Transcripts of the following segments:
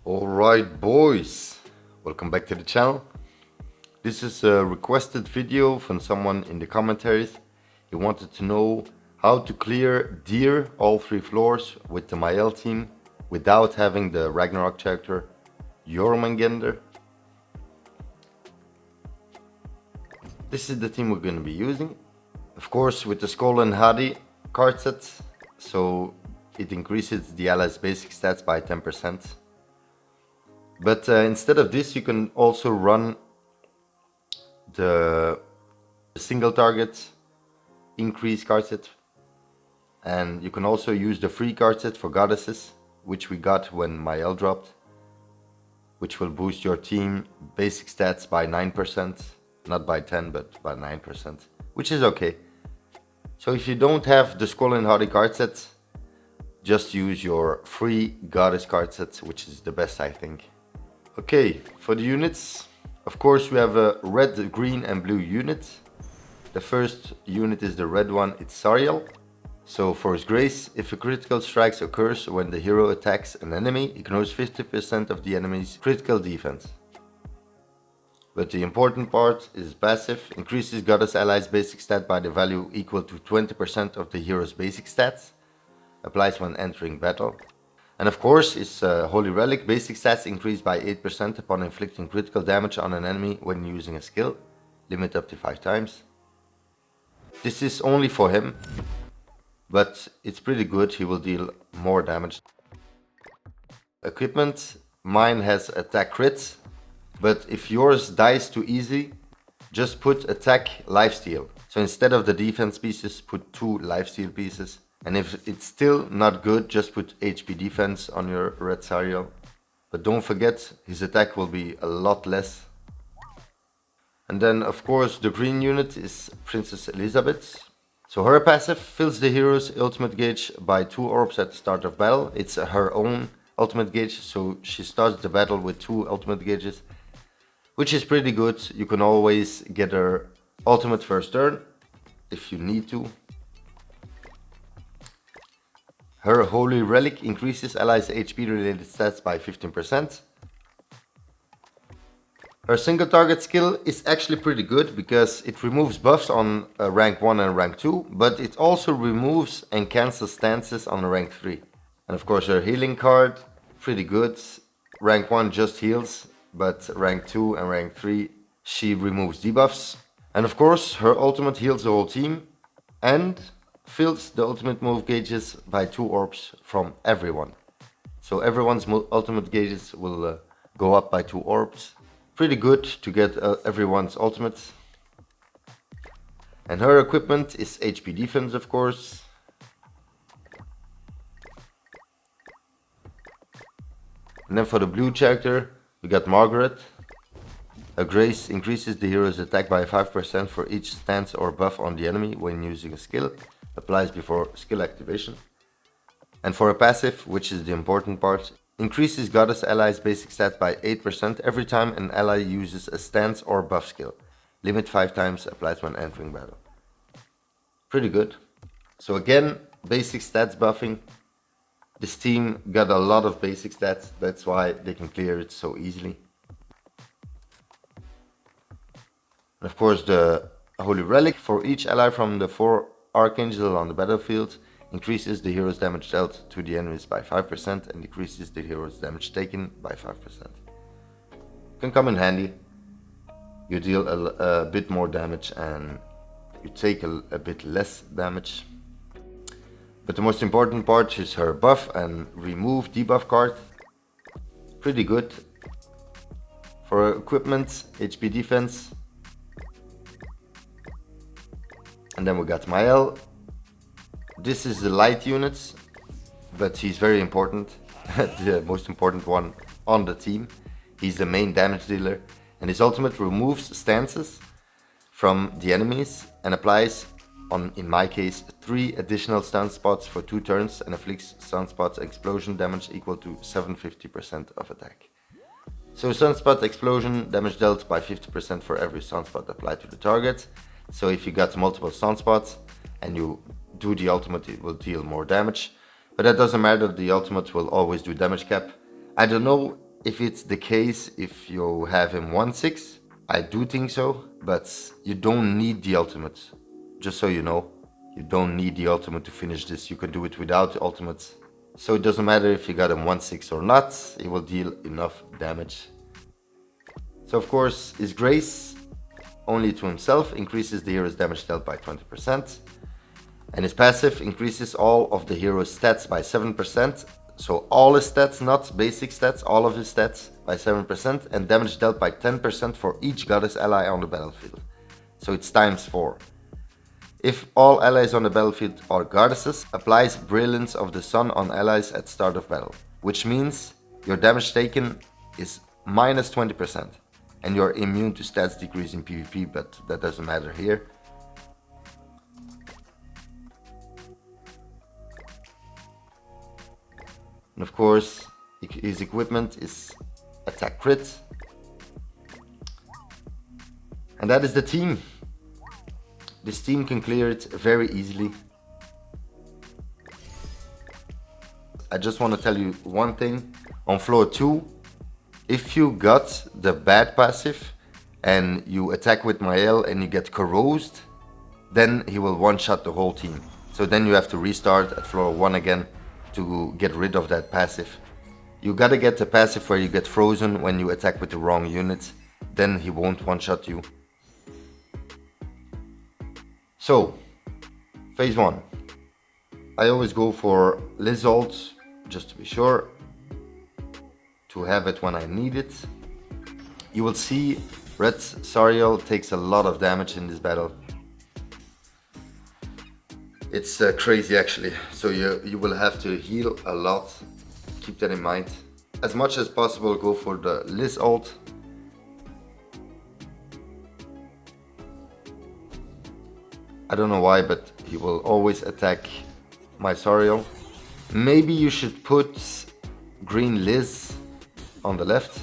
Alright boys, welcome back to the channel. This is a requested video from someone in the commentaries. He wanted to know how to clear Deer all 3 floors with the Mael team without having the Ragnarok character Jormungandr. This is the team we're going to be using. Of course with the Skull and Hadi card set, so it increases the allies' basic stats by 10%. But instead of this, you can also run the single target increase card set, and you can also use the free card set for goddesses, which we got when Mael dropped, which will boost your team basic stats by 9%, not by 10 but by 9%, which is okay. So if you don't have the Skull and Hadi card set, just use your free goddess card set, which is the best, I think. Okay, for the units, of course we have a red, green and blue unit. The first unit is the red one, it's Sariel. So for his grace, if a critical strike occurs when the hero attacks an enemy, ignores 50% of the enemy's critical defense. But the important part is passive, increases goddess allies basic stat by the value equal to 20% of the hero's basic stats, applies when entering battle. And of course, its Holy Relic basic stats increase by 8% upon inflicting critical damage on an enemy when using a skill, limit up to 5 times. This is only for him, but it's pretty good, he will deal more damage. Equipment, mine has attack crit, but if yours dies too easy, just put attack lifesteal. So instead of the defense pieces, put 2 lifesteal pieces. And if it's still not good, just put HP defense on your red Sariel. But don't forget, his attack will be a lot less. And then of course the green unit is Princess Elizabeth. So her passive fills the hero's ultimate gauge by 2 orbs at the start of battle. It's her own ultimate gauge, so she starts the battle with 2 ultimate gauges, which is pretty good. You can always get her ultimate first turn if you need to. Her Holy Relic increases allies' HP related stats by 15%. Her single target skill is actually pretty good because it removes buffs on rank 1 and rank 2, but it also removes and cancels stances on rank 3. And of course her healing card, pretty good. Rank 1 just heals, but rank 2 and rank 3 she removes debuffs. And of course her ultimate heals the whole team and fills the ultimate move gauges by 2 orbs from everyone. So everyone's ultimate gauges will go up by 2 orbs. Pretty good to get everyone's ultimates. And her equipment is HP defense, of course. And then for the blue character, we got Margaret. Her grace increases the hero's attack by 5% for each stance or buff on the enemy when using a skill. Applies before skill activation. And for a passive, which is the important part, increases goddess allies basic stat by 8% every time an ally uses a stance or buff skill. Limit 5 times, applies when entering battle. Pretty good. So again, basic stats buffing. This team got a lot of basic stats, that's why they can clear it so easily. And of course the Holy Relic for each ally from the 4 Archangel on the battlefield increases the hero's damage dealt to the enemies by 5% and decreases the hero's damage taken by 5%. Can come in handy. You deal a bit more damage and you take a bit less damage. But the most important part is her buff and remove debuff card. Pretty good. For equipment, HP defense. And then we got Mael. This is the light unit, but he's very important, the most important one on the team. He's the main damage dealer, and his ultimate removes stances from the enemies and applies on, in my case, 3 additional stun spots for 2 turns and inflicts stun spots explosion damage equal to 750% of attack. So sunspot explosion damage dealt by 50% for every sunspot applied to the target. So if you got multiple sunspots and you do the ultimate, it will deal more damage. But that doesn't matter, the ultimate will always do damage cap. I don't know if it's the case, if you have him 1/6, I do think so, but you don't need the ultimate. Just so you know, you don't need the ultimate to finish this. You can do it without the ultimate. So it doesn't matter if you got him 1/6 or not, he will deal enough damage. So of course, his Grace, only to himself, increases the hero's damage dealt by 20. And his passive increases all of the hero's stats by 7%. So all his stats, not basic stats, all of his stats by 7%, and damage dealt by 10% for each goddess ally on the battlefield. So it's times 4. If all allies on the battlefield are goddesses, applies Brilliance of the Sun on allies at start of battle, which means your damage taken is minus 20%, and you're immune to stats decrease in PvP, but that doesn't matter here. And of course, his equipment is attack crit. And that is the team. This team can clear it very easily. I just want to tell you one thing. On floor 2, if you got the bad passive and you attack with Mael and you get corrosed, then he will one-shot the whole team. So then you have to restart at floor 1 again to get rid of that passive. You gotta get the passive where you get frozen when you attack with the wrong unit, then he won't one-shot you. So, phase 1. I always go for Liz ult, just to be sure, to have it when I need it. You will see Red Sariel takes a lot of damage in this battle. It's crazy actually, so you will have to heal a lot, keep that in mind. As much as possible go for the Liz ult. I don't know why, but he will always attack my Sariel. Maybe you should put green Liz on the left,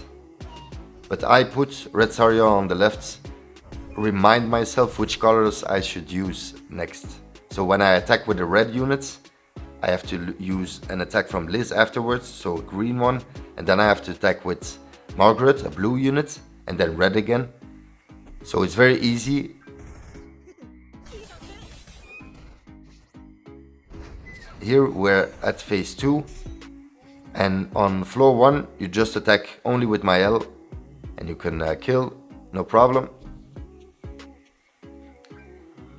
but I put red Sariel on the left. Remind myself which colors I should use next. So when I attack with the red units, I have to use an attack from Liz afterwards, so a green one, and then I have to attack with Margaret, a blue unit, and then red again. So it's very easy. Here we're at phase 2, and on floor 1 you just attack only with Mael, and you can kill, no problem.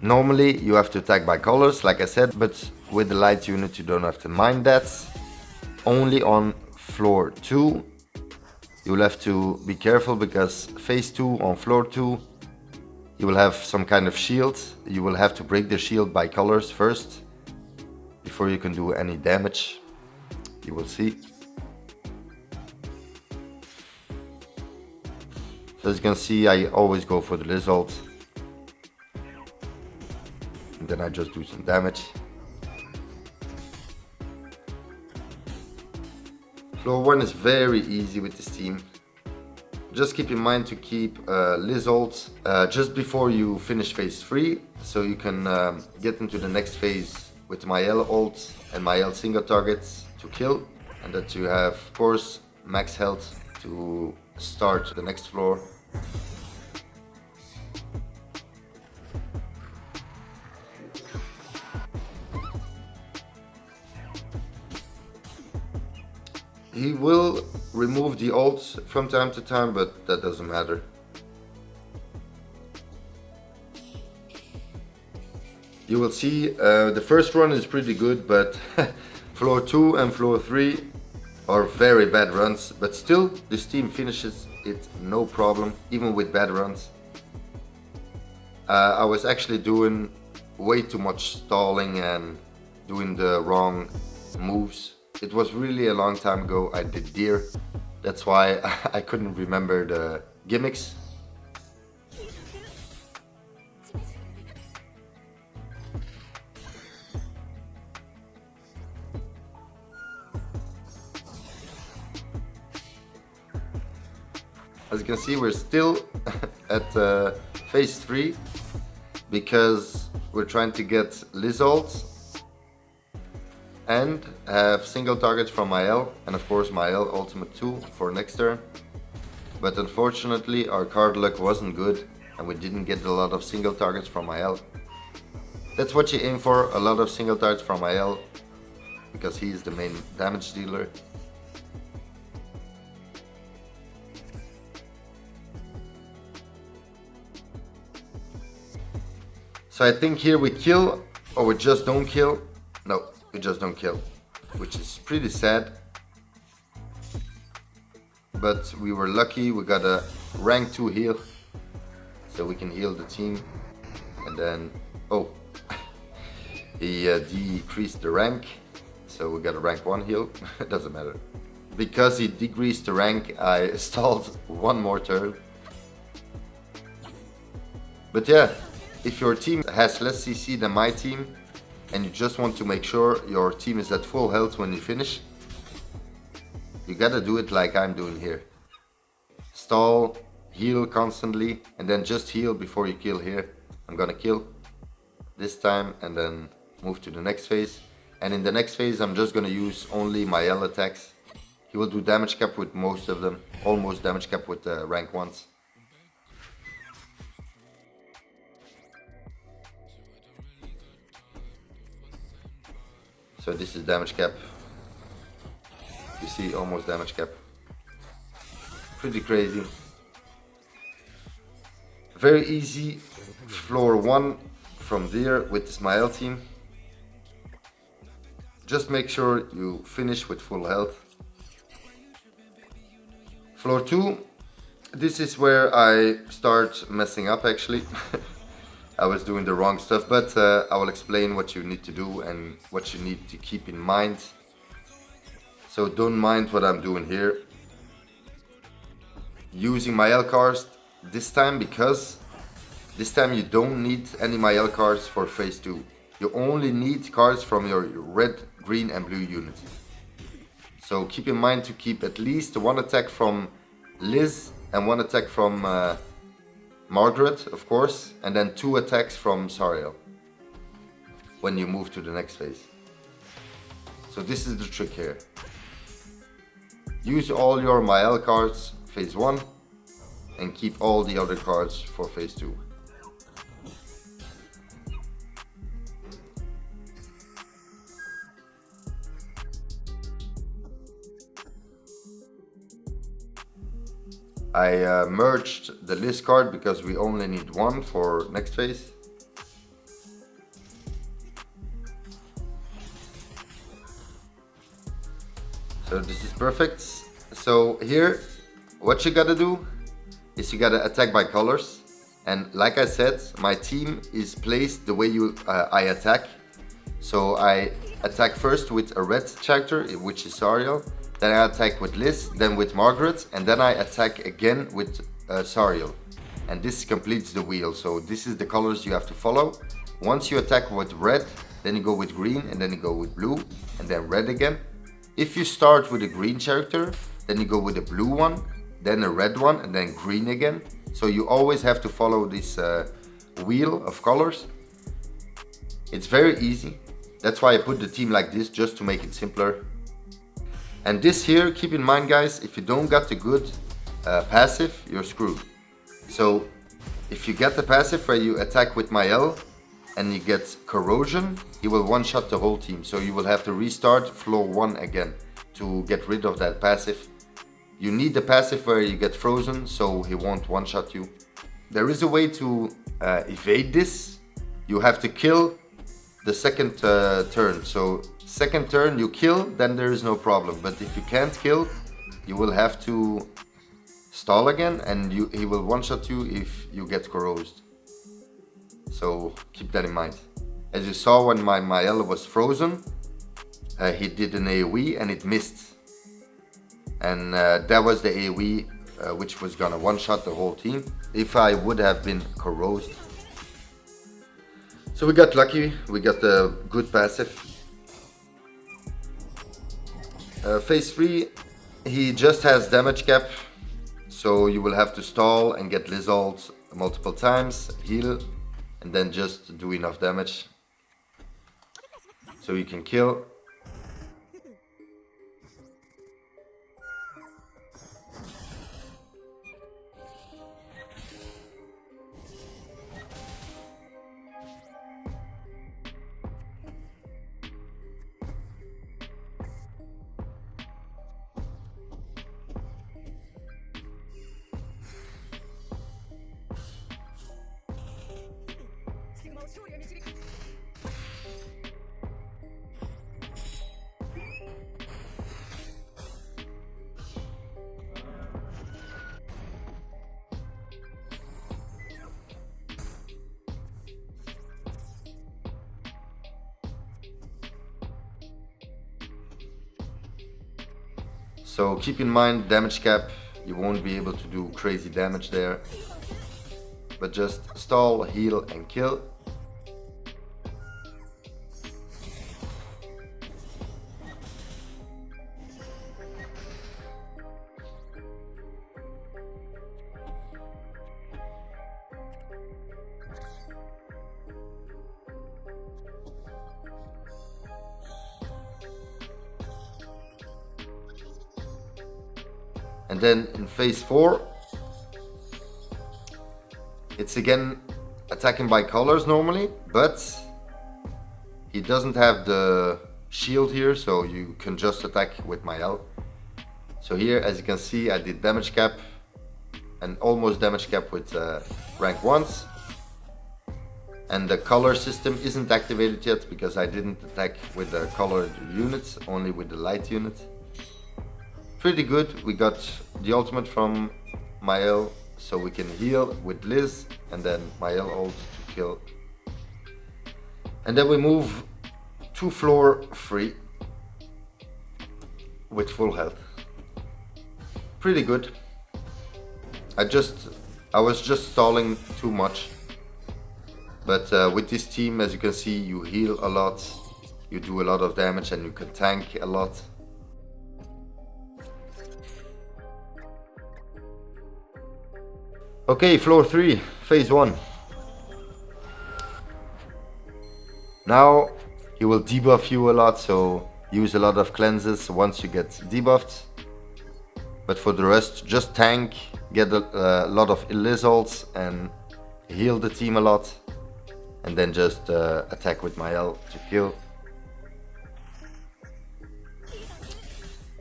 Normally you have to attack by colors, like I said, but with the light unit you don't have to mind that. Only on floor 2 you'll have to be careful, because phase 2 on floor 2 you will have some kind of shield. You will have to break the shield by colors first before you can do any damage. You will see. So as you can see, I always go for the Liz ult. And then I just do some damage. Floor 1 is very easy with this team. Just keep in mind to keep Liz ult just before you finish phase 3, so you can get into the next phase with Mael ult and Mael single targets to kill, and that you have, of course, max health to start the next floor. He will remove the ults from time to time, but that doesn't matter. You will see the first run is pretty good, but floor 2 and floor 3 are very bad runs, but still this team finishes it no problem, even with bad runs. I was actually doing way too much stalling and doing the wrong moves. It was really a long time ago I did Deer, that's why I couldn't remember the gimmicks. As you can see, we're still at phase 3 because we're trying to get Liz ult. and have single targets from Mael, and of course Mael ultimate 2 for next turn. But unfortunately our card luck wasn't good and we didn't get a lot of single targets from Mael. That's what you aim for, a lot of single targets from Mael, because he is the main damage dealer. So I think here we kill, or we just don't kill. No, we just don't kill, which is pretty sad. But we were lucky, we got a rank 2 heal, so we can heal the team. And then, oh, he decreased the rank, so we got a rank 1 heal. It doesn't matter. Because he decreased the rank, I stalled one more turn. But yeah, if your team has less CC than my team, and you just want to make sure your team is at full health when you finish, you gotta do it like I'm doing here. Stall, heal constantly, and then just heal before you kill here. I'm gonna kill this time and then move to the next phase. And in the next phase I'm just gonna use only Mael attacks. He will do damage cap with most of them, almost damage cap with rank 1s. So this is damage cap. You see, almost damage cap. Pretty crazy. Very easy floor 1 from there with this Mael team. Just make sure you finish with full health. Floor 2, this is where I start messing up actually. I was doing the wrong stuff, but I will explain what you need to do and what you need to keep in mind. So don't mind what I'm doing here. Using Mael cards this time, because this time you don't need any Mael cards for phase 2. You only need cards from your red, green and blue units. So keep in mind to keep at least 1 attack from Liz and 1 attack from Margaret, of course, and then 2 attacks from Sariel when you move to the next phase. So this is the trick here. Use all your Mael cards phase 1 and keep all the other cards for phase 2. I merged the list card because we only need 1 for next phase. So this is perfect. So here, what you gotta do is you gotta attack by colors. And like I said, my team is placed the way I attack. So I attack first with a red character, which is Sariel. Then I attack with Liz, then with Margaret, and then I attack again with Sariel. And this completes the wheel, so this is the colors you have to follow. Once you attack with red, then you go with green, and then you go with blue, and then red again. If you start with a green character, then you go with a blue one, then a red one, and then green again. So you always have to follow this wheel of colors. It's very easy. That's why I put the team like this, just to make it simpler. And this here, keep in mind guys, if you don't got the good passive, you're screwed. So if you get the passive where you attack with Mael and you get corrosion, he will one-shot the whole team. So you will have to restart floor 1 again to get rid of that passive. You need the passive where you get frozen, so he won't one-shot you. There is a way to evade this. You have to kill the second turn. So second turn you kill, then there is no problem. But if you can't kill, you will have to stall again, and he will one-shot you if you get corrosed. So keep that in mind. As you saw when my Mael was frozen, he did an AoE and it missed. And that was the AoE which was gonna one-shot the whole team if I would have been corrosed. So we got lucky, we got the good passive. Phase 3, he just has damage cap, so you will have to stall and get Lizald multiple times, heal, and then just do enough damage so you can kill. So keep in mind damage cap, you won't be able to do crazy damage there, but just stall, heal and kill. And then in phase 4, it's again attacking by colors normally, but he doesn't have the shield here, so you can just attack with Mael. So here, as you can see, I did damage cap and almost damage cap with rank 1s. And the color system isn't activated yet because I didn't attack with the colored units, only with the light unit. Pretty good. We got the ultimate from Mael, so we can heal with Liz and then Mael ult to kill. And then we move to floor 3 with full health. Pretty good. I was just stalling too much. But with this team, as you can see, you heal a lot, you do a lot of damage and you can tank a lot. Okay, floor 3, phase 1. Now he will debuff you a lot, so use a lot of cleanses once you get debuffed. But for the rest, just tank, get a lot of Liz ults and heal the team a lot. And then just attack with Mael to kill.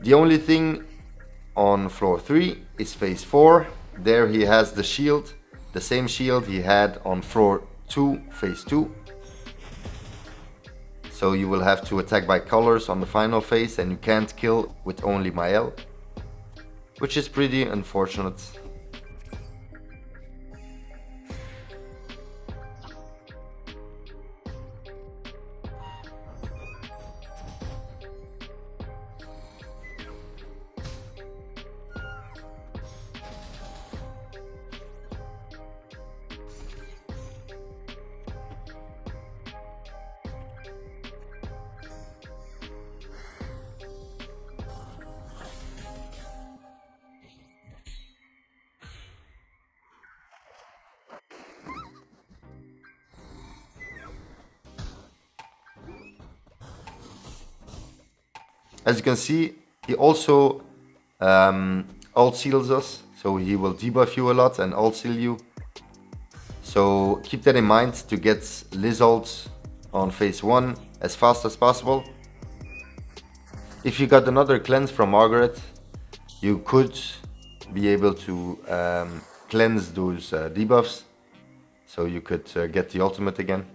The only thing on floor 3 is phase 4. There he has the shield, the same shield he had on floor 2, phase 2. So you will have to attack by colors on the final phase and you can't kill with only Mael, which is pretty unfortunate. As you can see, he also ult seals us, so he will debuff you a lot and ult seal you. So keep that in mind to get Liz ult on phase 1 as fast as possible. If you got another cleanse from Margaret, you could be able to cleanse those debuffs, so you could get the ultimate again.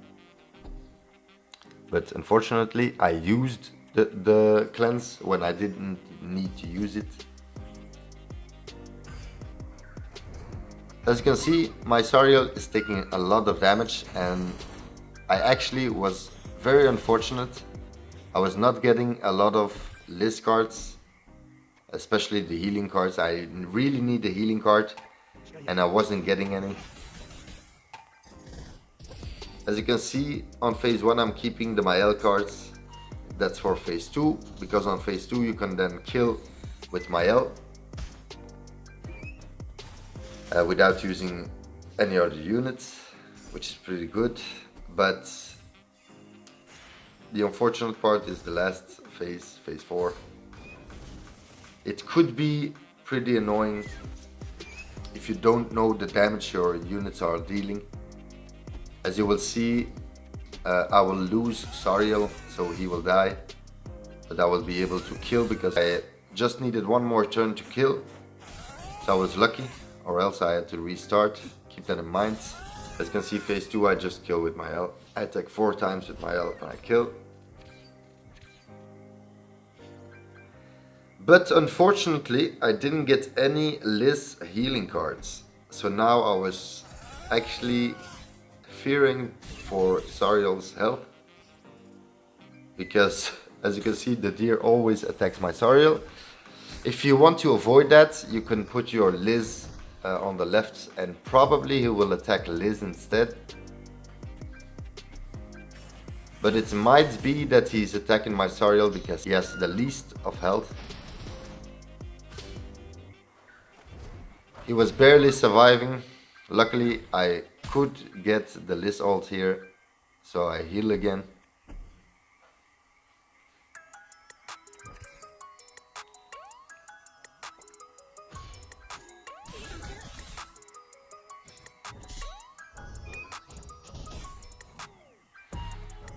But unfortunately, I used the cleanse when I didn't need to use it. As you can see, my Sariel is taking a lot of damage and I actually was very unfortunate. I was not getting a lot of Liz cards, especially the healing cards. I really need the healing card and I wasn't getting any. As you can see, on phase 1 I'm keeping the Mael cards. That's for phase 2, because on phase 2 you can then kill with Mael without using any other units, which is pretty good. But the unfortunate part is the last phase, phase 4. It could be pretty annoying if you don't know the damage your units are dealing. As you will see, I will lose Sariel, so he will die, but I will be able to kill because I just needed one more turn to kill, so I was lucky, or else I had to restart. Keep that in mind. As you can see, phase 2 I just kill with Mael. I attack 4 times with Mael and I kill. But unfortunately I didn't get any Liz healing cards, so now I was actually fearing for Sariel's health, because as you can see, the deer always attacks my Sariel. If you want to avoid that, you can put your Liz on the left, and probably he will attack Liz instead. But it might be that he's attacking my Sariel because he has the least of health. He was barely surviving. Luckily, I could get the Liz ult here, so I heal again.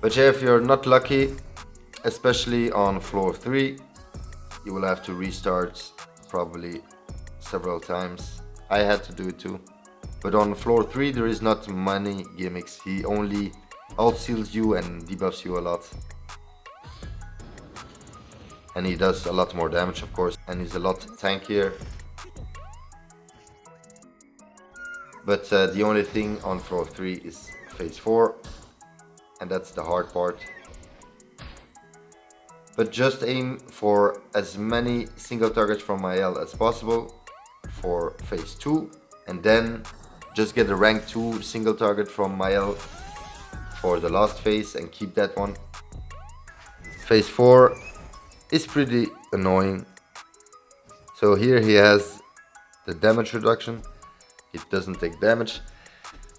But yeah, if you're not lucky, especially on floor 3, you will have to restart probably several times. I had to do it too. But on floor 3 there is not many gimmicks. He only ult seals you and debuffs you a lot. And he does a lot more damage, of course, and he's a lot tankier. But the only thing on floor 3 is phase 4. And that's the hard part. But just aim for as many single targets from Mael as possible for phase 2, and then just get a rank 2 single target from Mael for the last phase and keep that one. Phase 4 is pretty annoying. So here he has the damage reduction. It doesn't take damage.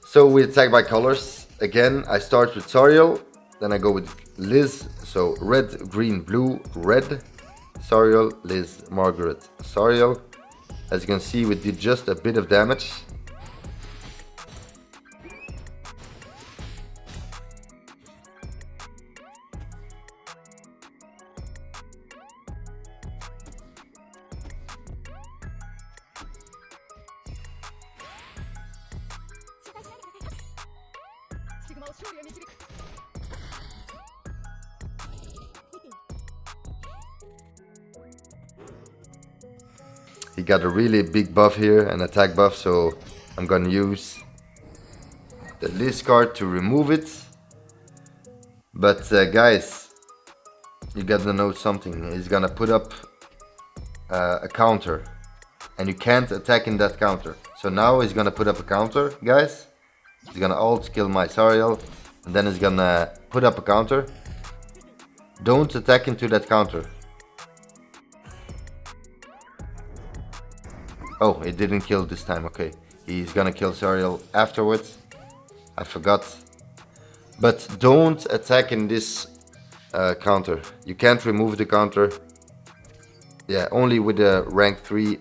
So we attack by colors. Again, I start with Sariel, then I go with Liz, so red, green, blue, red, Sariel, Liz, Margaret, Sariel. As you can see, we did just a bit of damage. He got a really big buff here, an attack buff, so I'm gonna use the Liz card to remove it. But guys, you gotta know something. He's gonna put up a counter, and you can't attack in that counter. So now he's gonna put up a counter, guys. He's gonna ult kill my Sariel, and then he's gonna put up a counter. Don't attack into that counter. Oh, it didn't kill this time, okay. He's gonna kill Sariel afterwards. I forgot. But don't attack in this counter. You can't remove the counter. Yeah, only with the rank 3,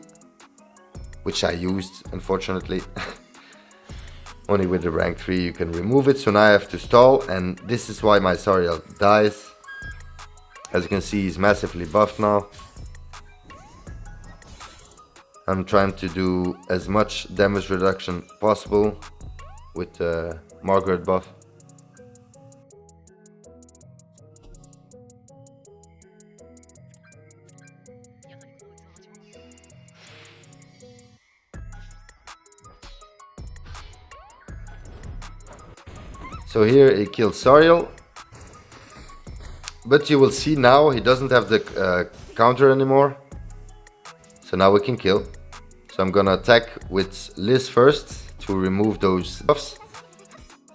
which I used, unfortunately. Only with the rank 3 you can remove it, so now I have to stall, and this is why my Sariel dies. As you can see, he's massively buffed now. I'm trying to do as much damage reduction possible with the Margaret buff. So here he kills Sariel. But you will see now he doesn't have the counter anymore. So now we can kill. So I'm gonna attack with Liz first to remove those buffs.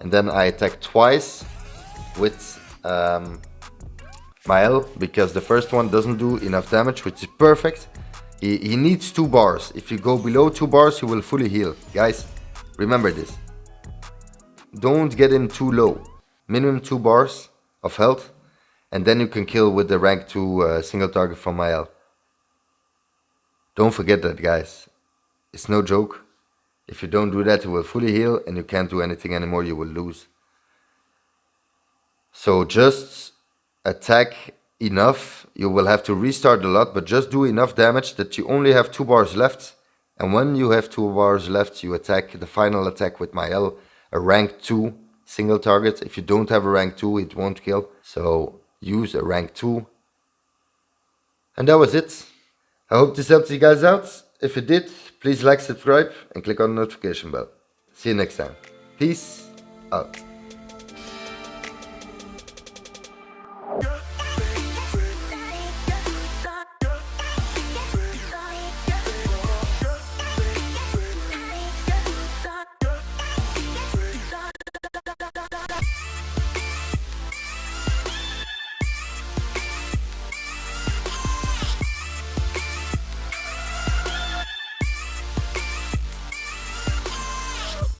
And then I attack twice with Mael, because the first one doesn't do enough damage, which is perfect. He needs 2 bars. If you go below 2 bars, he will fully heal. Guys, remember this. Don't get him too low. Minimum 2 bars of health. And then you can kill with the rank 2 single target from Mael. Don't forget that, guys. It's no joke. If you don't do that, you will fully heal and you can't do anything anymore, you will lose. So just attack enough. You will have to restart a lot, but just do enough damage that you only have 2 bars left. And when you have 2 bars left, you attack the final attack with Mael, a rank 2 single target. If you don't have a rank 2, it won't kill. So use a rank 2. And that was it. I hope this helped you guys out. If it did, please like, subscribe, and click on the notification bell. See you next time. Peace out.